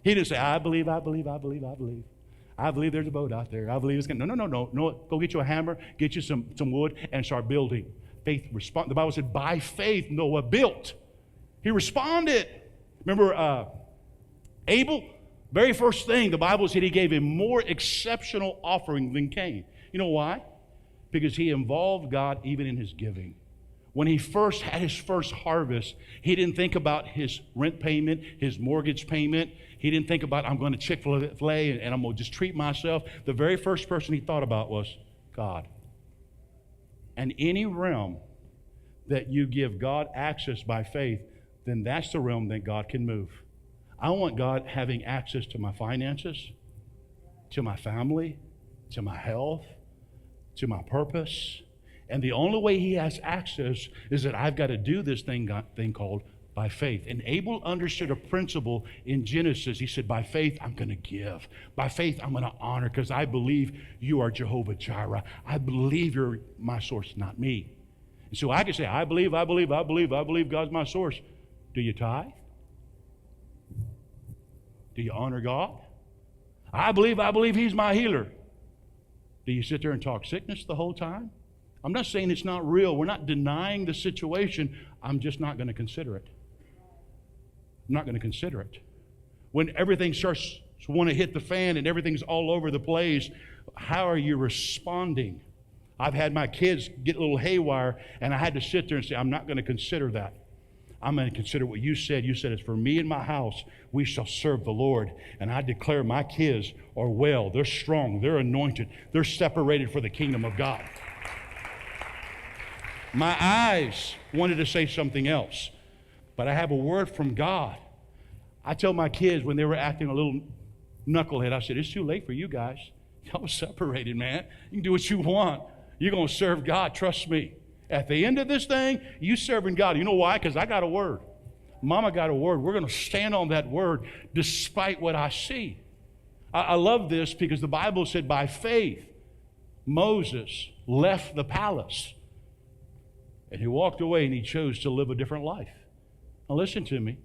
He didn't say, I believe. I believe there's a boat out there. I believe it's going to. No. Go get you a hammer, get you some wood, and start building. Faith respond. The Bible said, by faith Noah built. He responded. Remember Abel? Very first thing, the Bible said he gave a more exceptional offering than Cain. You know why? Because he involved God even in his giving. When he first had his first harvest, he didn't think about his rent payment, his mortgage payment. He didn't think about, I'm going to Chick-fil-A and I'm going to just treat myself. The very first person he thought about was God. And any realm that you give God access by faith, then that's the realm that God can move. I want God having access to my finances, to my family, to my health, to my purpose. And the only way he has access is that I've got to do this thing called by faith. And Abel understood a principle in Genesis. He said, by faith, I'm going to give. By faith, I'm going to honor, because I believe you are Jehovah Jireh. I believe you're my source, not me. And so I can say, I believe God's my source. Do you tithe? Do you honor God? I believe he's my healer. Do you sit there and talk sickness the whole time? I'm not saying it's not real. We're not denying the situation. I'm just not going to consider it. I'm not going to consider it. When everything starts to want to hit the fan and everything's all over the place, how are you responding? I've had my kids get a little haywire, and I had to sit there and say, I'm not going to consider that. I'm going to consider what you said. You said, it's for me and my house, we shall serve the Lord. And I declare my kids are well. They're strong. They're anointed. They're separated for the kingdom of God. My eyes wanted to say something else, but I have a word from God. I tell my kids when they were acting a little knucklehead, I said, it's too late for you guys. Y'all separated, man. You can do what you want. You're going to serve God, trust me. At the end of this thing, you serving God. You know why? Because I got a word. Mama got a word. We're going to stand on that word despite what I see. I love this because the Bible said by faith, Moses left the palace. And he walked away and he chose to live a different life. Now listen to me.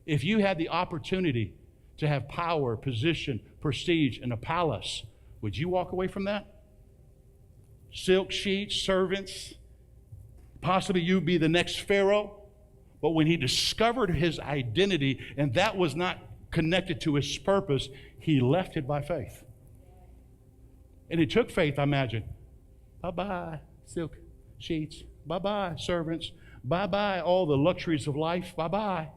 If you had the opportunity to have power, position, prestige in a palace, would you walk away from that? Silk sheets, servants, possibly you'd be the next Pharaoh. But when he discovered his identity and that was not connected to his purpose, he left it by faith. And it took faith, I imagine. Bye-bye, silk sheets. Bye-bye, servants. Bye-bye, all the luxuries of life. Bye-bye.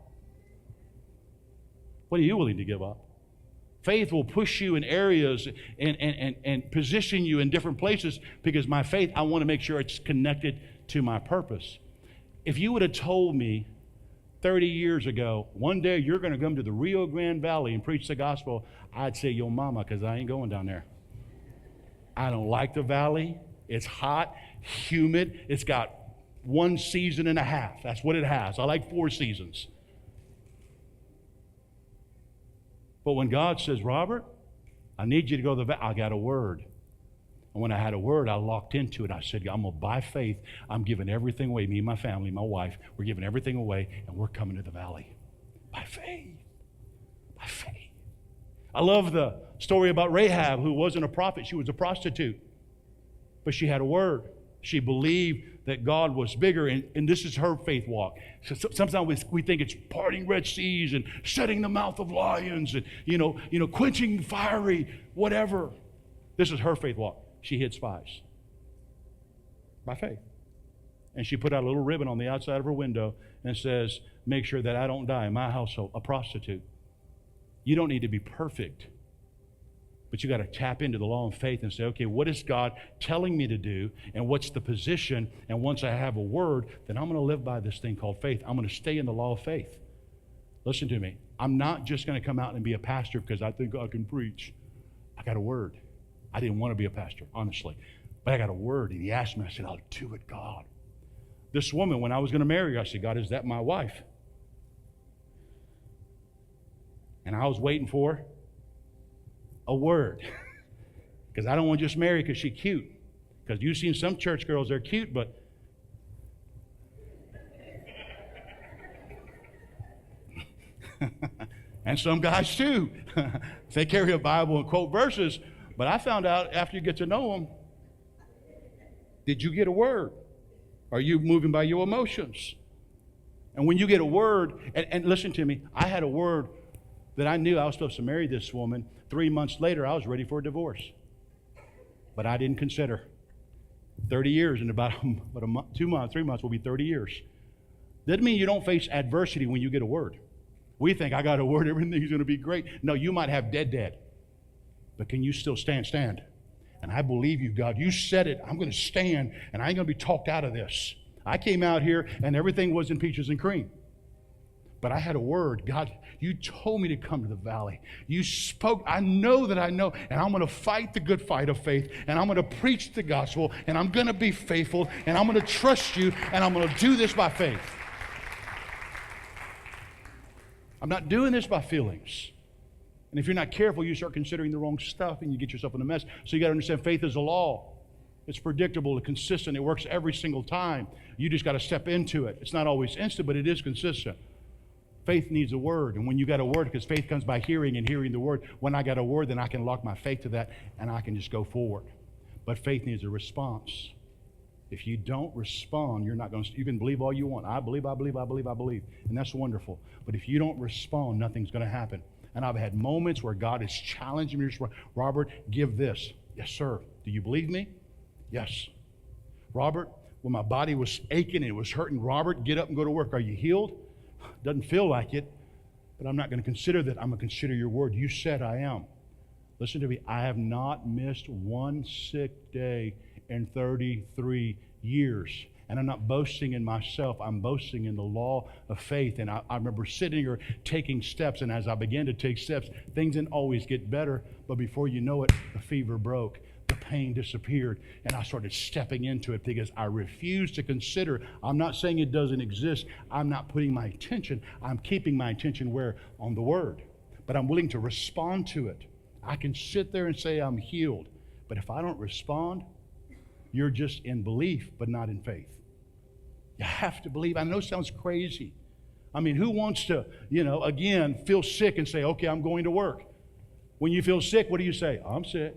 What are you willing to give up? Faith will push you in areas and position you in different places because my faith, I want to make sure it's connected to my purpose. If you would have told me 30 years ago, one day you're going to come to the Rio Grande Valley and preach the gospel, I'd say, yo mama, because I ain't going down there. I don't like the valley. It's hot, humid. It's got 1 season and a half. That's what it has. I like 4 seasons. But when God says, Robert, I need you to go to the valley, I got a word. And when I had a word, I locked into it. I said, I'm going to, by faith, I'm giving everything away. Me and my family, my wife, we're giving everything away, and we're coming to the valley. By faith. By faith. I love the story about Rahab, who wasn't a prophet. She was a prostitute. But she had a word. She believed that God was bigger, and this is her faith walk. So sometimes we think it's parting Red Seas and shutting the mouth of lions and quenching fiery whatever. This is her faith walk. She hid spies by faith. And she put out a little ribbon on the outside of her window and says, make sure that I don't die in my household, a prostitute. You don't need to be perfect, but you got to tap into the law of faith and say, okay, what is God telling me to do? And what's the position? And once I have a word, then I'm going to live by this thing called faith. I'm going to stay in the law of faith. Listen to me. I'm not just going to come out and be a pastor because I think I can preach. I got a word. I didn't want to be a pastor, honestly. But I got a word, and he asked me, I said, I'll do it, God. This woman, when I was going to marry her, I said, God, is that my wife? And I was waiting for a word. Because I don't want to just marry because she's cute. Because you've seen some church girls, they're cute, but and some guys too. They carry a Bible and quote verses. But I found out after you get to know them, did you get a word? Are you moving by your emotions? And when you get a word, and listen to me, I had a word that I knew I was supposed to marry this woman. 3 months later, I was ready for a divorce. But I didn't consider. 30 years, in about a month, 2 months, 3 months will be 30 years. Doesn't mean you don't face adversity when you get a word. We think, I got a word, everything's going to be great. No, you might have dead. But can you still stand? And I believe you, God. You said it. I'm going to stand, and I ain't going to be talked out of this. I came out here, and everything was in peaches and cream. But I had a word. God, you told me to come to the valley. You spoke. I know that I know, and I'm going to fight the good fight of faith, and I'm going to preach the gospel, and I'm going to be faithful, and I'm going to trust you, and I'm going to do this by faith. I'm not doing this by feelings. And if you're not careful, you start considering the wrong stuff and you get yourself in a mess. So you got to understand faith is a law. It's predictable, it's consistent, it works every single time. You just got to step into it. It's not always instant, but it is consistent. Faith needs a word. And when you got a word, because faith comes by hearing and hearing the word, when I got a word, then I can lock my faith to that and I can just go forward. But faith needs a response. If you don't respond, you're not going to, you can believe all you want. I believe. And that's wonderful. But if you don't respond, nothing's going to happen. And I've had moments where God has challenged me to respond. Robert, give this. Yes, sir. Do you believe me? Yes. Robert, when my body was aching and it was hurting, Robert, get up and go to work. Are you healed? Doesn't feel like it, but I'm not going to consider that. I'm going to consider your word. You said I am. Listen to me. I have not missed one sick day in 33 years. And I'm not boasting in myself. I'm boasting in the law of faith. And I remember sitting here taking steps. And as I began to take steps, things didn't always get better. But before you know it, the fever broke. The pain disappeared, and I started stepping into it because I refused to consider. I'm not saying it doesn't exist. I'm not putting my attention. I'm keeping my attention where? On the Word. But I'm willing to respond to it. I can sit there and say I'm healed. But if I don't respond, you're just in belief, but not in faith. You have to believe. I know it sounds crazy. I mean, who wants to, again, feel sick and say, okay, I'm going to work? When you feel sick, what do you say? I'm sick.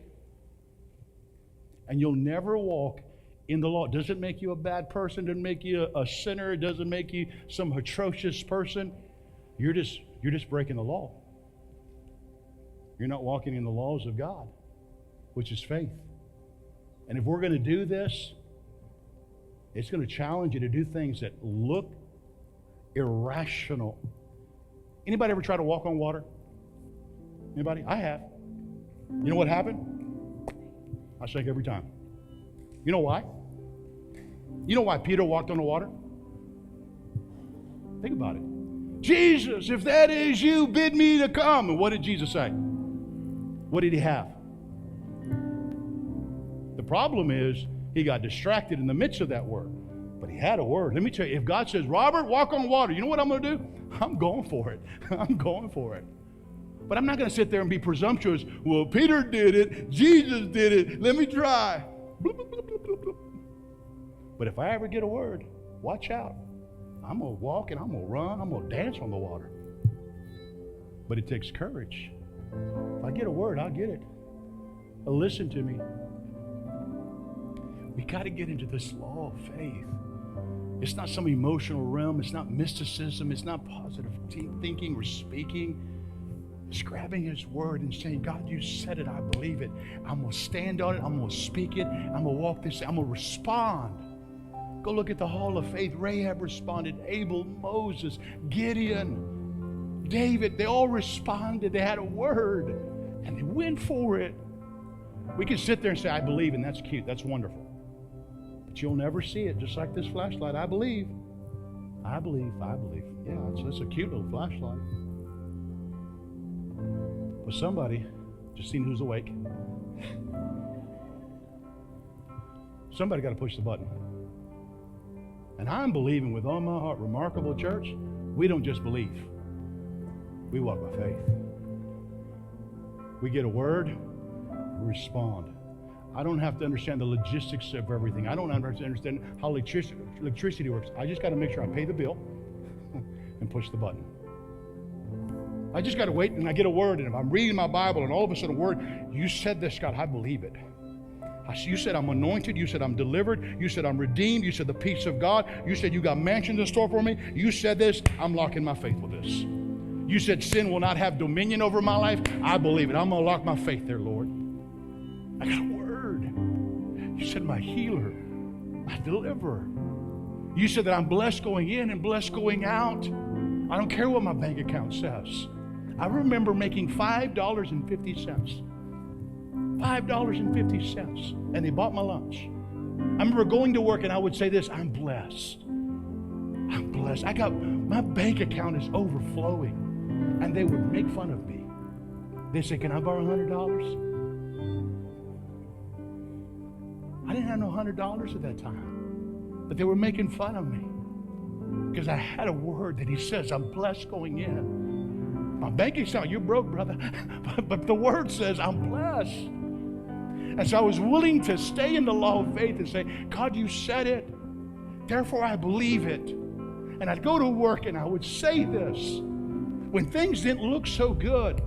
And you'll never walk in the law. Does it make you a bad person? Doesn't make you a sinner? It doesn't make you some atrocious person. You're just breaking the law. You're not walking in the laws of God, which is faith. And if we're going to do this, it's going to challenge you to do things that look irrational. Anybody ever try to walk on water? Anybody? I have. You know what happened? I shake every time. You know why? You know why Peter walked on the water? Think about it. Jesus, if that is you, bid me to come. And what did Jesus say? What did he have? The problem is he got distracted in the midst of that word. But he had a word. Let me tell you, if God says, Robert, walk on water, you know what I'm going to do? I'm going for it. I'm going for it. But I'm not going to sit there and be presumptuous. Well, Peter did it. Jesus did it. Let me try. But if I ever get a word, watch out. I'm going to walk and I'm going to run. I'm going to dance on the water. But it takes courage. If I get a word, I'll get it. But listen to me. We got to get into this law of faith. It's not some emotional realm. It's not mysticism. It's not positive thinking or speaking. It's grabbing His word and saying, God, you said it. I believe it. I'm going to stand on it. I'm going to speak it. I'm going to walk this. I'm going to respond. Go look at the hall of faith. Rahab responded. Abel, Moses, Gideon, David. They all responded. They had a word. And they went for it. We can sit there and say, I believe, and that's cute. That's wonderful. But you'll never see it. Just like this flashlight. I believe. I believe. I believe. Yeah, it's a cute little flashlight. But somebody, just seen who's awake. Somebody got to push the button. And I'm believing with all my heart, Remarkable Church, we don't just believe. We walk by faith. We get a word, we respond. I don't have to understand the logistics of everything. I don't understand how electricity works. I just got to make sure I pay the bill and push the button. I just got to wait and I get a word. And if I'm reading my Bible and all of a sudden a word, you said this, God, I believe it. You said I'm anointed. You said I'm delivered. You said I'm redeemed. You said the peace of God. You said you got mansions in store for me. You said this. I'm locking my faith with this. You said sin will not have dominion over my life. I believe it. I'm going to lock my faith there, Lord. I got a word. You said my healer, my deliverer. You said that I'm blessed going in and blessed going out. I don't care what my bank account says. I remember making $5.50. $5.50. And they bought my lunch. I remember going to work and I would say this, I'm blessed. I'm blessed. My bank account is overflowing. And they would make fun of me. They say, can I borrow $100? I didn't have no $100 at that time. But they were making fun of me. Because I had a word that He says, I'm blessed going in. My bank account, you're broke, brother. but the word says, I'm blessed. And so I was willing to stay in the law of faith and say, God, you said it. Therefore, I believe it. And I'd go to work and I would say this. When things didn't look so good,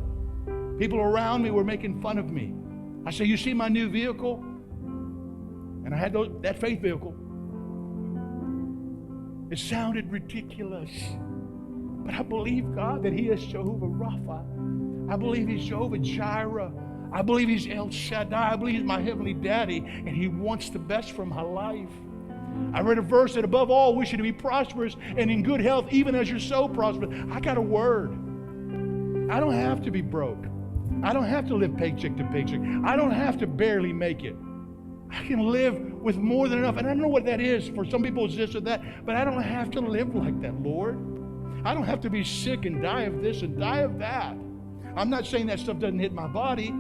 people around me were making fun of me. I say, you see my new vehicle? And I had that faith vehicle. It sounded ridiculous. But I believe, God, that He is Jehovah Rapha. I believe He's Jehovah Jireh. I believe He's El Shaddai. I believe He's my heavenly daddy, and He wants the best for my life. I read a verse that above all, wish you to be prosperous and in good health, even as your soul prospers. I got a word. I don't have to be broke. I don't have to live paycheck to paycheck. I don't have to barely make it. I can live with more than enough. And I don't know what that is. For some people it's this or that. But I don't have to live like that, Lord. I don't have to be sick and die of this and die of that. I'm not saying that stuff doesn't hit my body.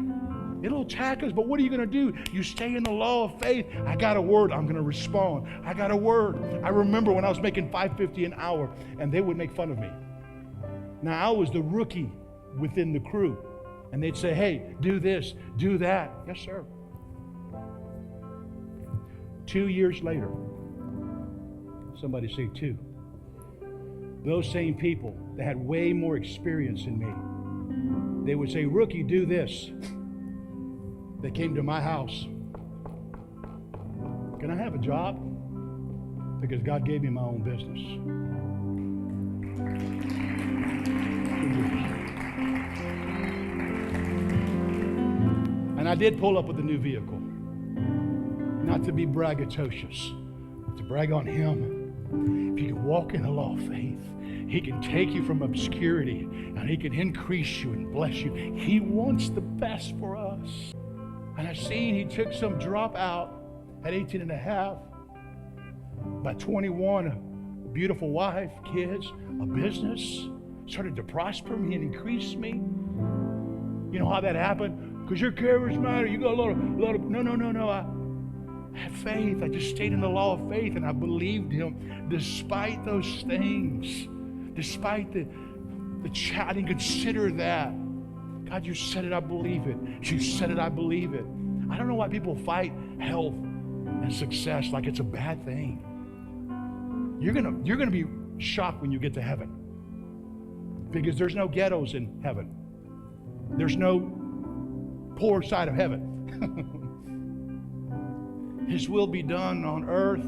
It'll attack us, but what are you going to do? You stay in the law of faith. I got a word, I'm going to respond. I got a word. I remember when I was making $5.50 an hour, and they would make fun of me. Now, I was the rookie within the crew, and they'd say, hey, do this, do that. Yes, sir. 2 years later, somebody say 2. Those same people that had way more experience than me, they would say, rookie, do this. They came to my house. Can I have a job? Because God gave me my own business. And I did pull up with a new vehicle. Not to be braggadocious, but to brag on Him. If you can walk in the law of faith, He can take you from obscurity and He can increase you and bless you. He wants the best for us. And I've seen He took some drop out at 18 and a half. By 21, a beautiful wife, kids, a business, started to prosper me and increase me. You know how that happened? Because you're charismatic, you got a lot of no. I had faith. I just stayed in the law of faith, and I believed Him despite those things, despite the I didn't consider that. God, you said it, I believe it. You said it, I believe it. I don't know why people fight health and success like it's a bad thing. You're gonna be shocked when you get to heaven, because there's no ghettos in heaven. There's no poor side of heaven. His will be done on earth.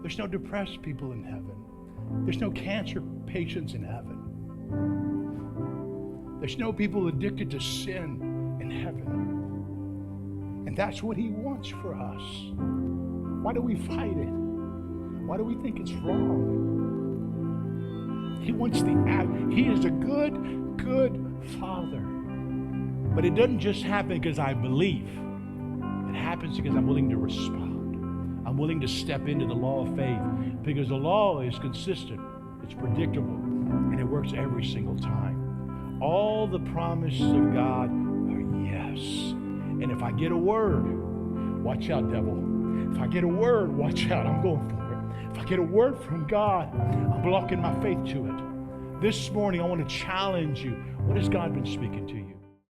There's no depressed people in heaven. There's no cancer patients in heaven. There's no people addicted to sin in heaven. And that's what He wants for us. Why do we fight it? Why do we think it's wrong? He wants He is a good, good Father. But it doesn't just happen because I believe. It happens because I'm willing to respond. I'm willing to step into the law of faith, because the law is consistent, it's predictable, and it works every single time. All the promises of God are yes. And if I get a word, watch out, devil. If I get a word, watch out, I'm going for it. If I get a word from God, I'm blocking my faith to it. This morning, I want to challenge you. What has God been speaking to you?